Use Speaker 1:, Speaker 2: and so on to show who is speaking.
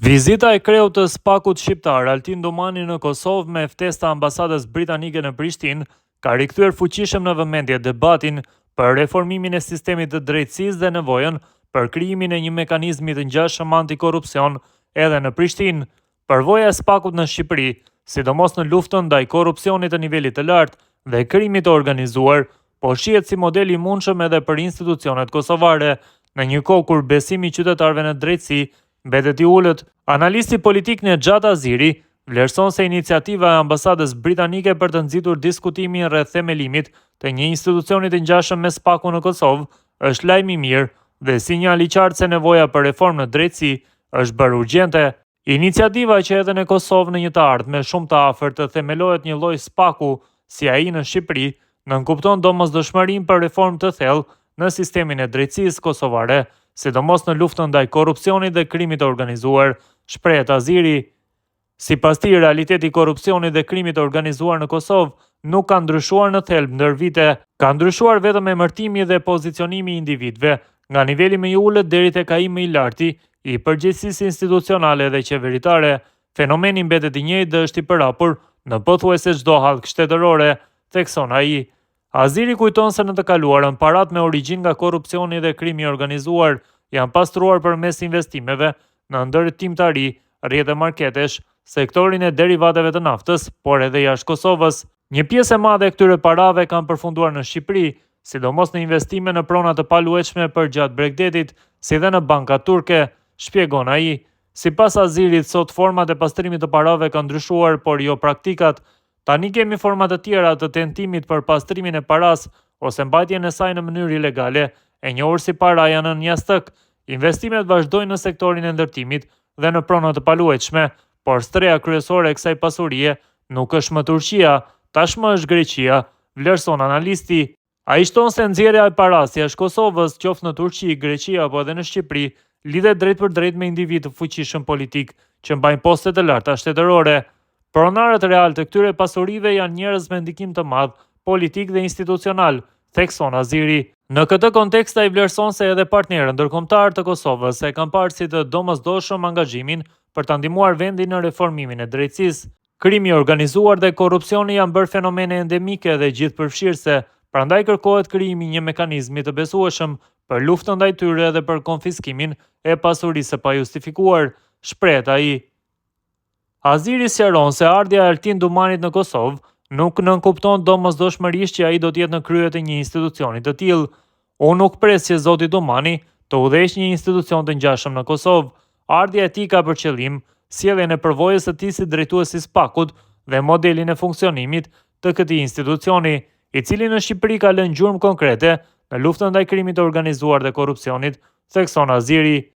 Speaker 1: Vizita e kreut të spakut shqiptar Altin Domani në Kosovë me ftesë të ambasadës britanike në Prishtinë ka rikthyer fuqishëm në vëmendje debatin për reformimin e sistemit të drejtësisë dhe nevojën për krijimin e një mekanizmi të ngjashëm antikorrupsion edhe në Prishtinë. Përvoja e spakut në Shqipëri, sidomos në luftën ndaj korrupsionit të nivelit të lartë dhe krimit të organizuar, po shihet si model i mundshëm edhe për institucionet kosovare, në një kohë kur besimi i qytetarëve në drejtësi mbetet i ulët. Analisti politik Nexhat Aziri vlerëson se iniciativa e ambasadës britanike për të nxitur diskutimin rreth themelimit të një institucioni të ngjashëm me spakun në Kosovë është lajm i mirë dhe sinjal i qartë se nevoja për reformë në drejtësi është bërë urgjente. Iniciativa që edhe në Kosovë në një të ardhme shumë të afërt të themelohet një lloj spaku si ai në Shqipëri, nënkupton domosdoshmërinë për reformë të thellë në sistemin e drejtësisë kosovare, sidomos në luftën ndaj korrupsionit dhe krimit të organizuar, shprehet Aziri. Sipas tij, realiteti i korrupsionit dhe krimit të organizuar në Kosovë nuk ka ndryshuar në thelb ndër vite, ka ndryshuar vetëm emërtimi dhe pozicionimi i individëve, nga niveli më i ulët deri tek ai më i larti i përgjegjësisë institucionale dhe qeveritare. Fenomeni mbetet i njëjtë dhe është i përhapur në pothuajse çdo hallkë shtetërore, thekson ai. Aziri kujton se në të kaluarën parat me origjinë nga korrupsioni dhe krimi i organizuar janë pastruar përmes investimeve në ndërtimtari, rrjete marketesh, sektorin e derivateve të naftës, por edhe jashtë Kosovës. Një pjesë e madhe e këtyre parave kanë përfunduar në Shqipëri, sidomos në investime në prona të paluajtshme për gjatë Bregdetit, si dhe në banka turke, shpjegon ai. Sipas Azirit, sot format e pastrimit të parave kanë ndryshuar, por jo praktikat. Tani kemi forma të tjera të tentimit për pastrimin e paras ose mbajtjen e saj në mënyrë ilegale, e njohur si paraja nën jastëk. Investimet vazhdojnë në sektorin e ndërtimit dhe në pronat të paluajtshme, por streja kryesore e kësaj pasurie nuk është më Turqia, tashmë është Greqia, vlerëson analisti. Ai shton se nxjerrja e paras jashtë Kosovës, qoftë në Turqi, Greqi apo edhe në Shqipëri, lidhet drejt për drejt me individ të fuqishëm politik që mbajnë poste të larta shtetërore. Pronarët real të këtyre pasurive janë njerëz me ndikim të madh politik dhe institucional, thekson Aziri. Në këtë kontekst ai vlerëson se edhe partnerët ndërkombëtar të Kosovës e kanë parë si të domosdoshëm angazhimin për ta ndihmuar vendin në reformimin e drejtësisë. Krimi i organizuar dhe korrupsioni janë bërë fenomene endemike dhe gjithëpërfshirëse, prandaj kërkohet krijimi i një mekanizmi të besueshëm për luftën ndaj tyre dhe për konfiskimin e pasurisë së pajustifikuar, shprehet ai. Aziri sqaron se ardhja e Altin Domanit në Kosovë nuk nënkupton domosdoshmërisht që ai do të jetë në krye të një institucioni të tillë. Unë nuk pres që zoti Domani të udhëheqë një institucion të ngjashëm në Kosovë. Ardhja e tij ka për qëllim sjelljen e përvojës së tij si drejtues i spakut dhe modelin e funksionimit të këtij institucioni, i cili në Shqipëri ka lënë gjurmë konkrete në luftën ndaj krimit të organizuar dhe korrupsionit, thekson Aziri.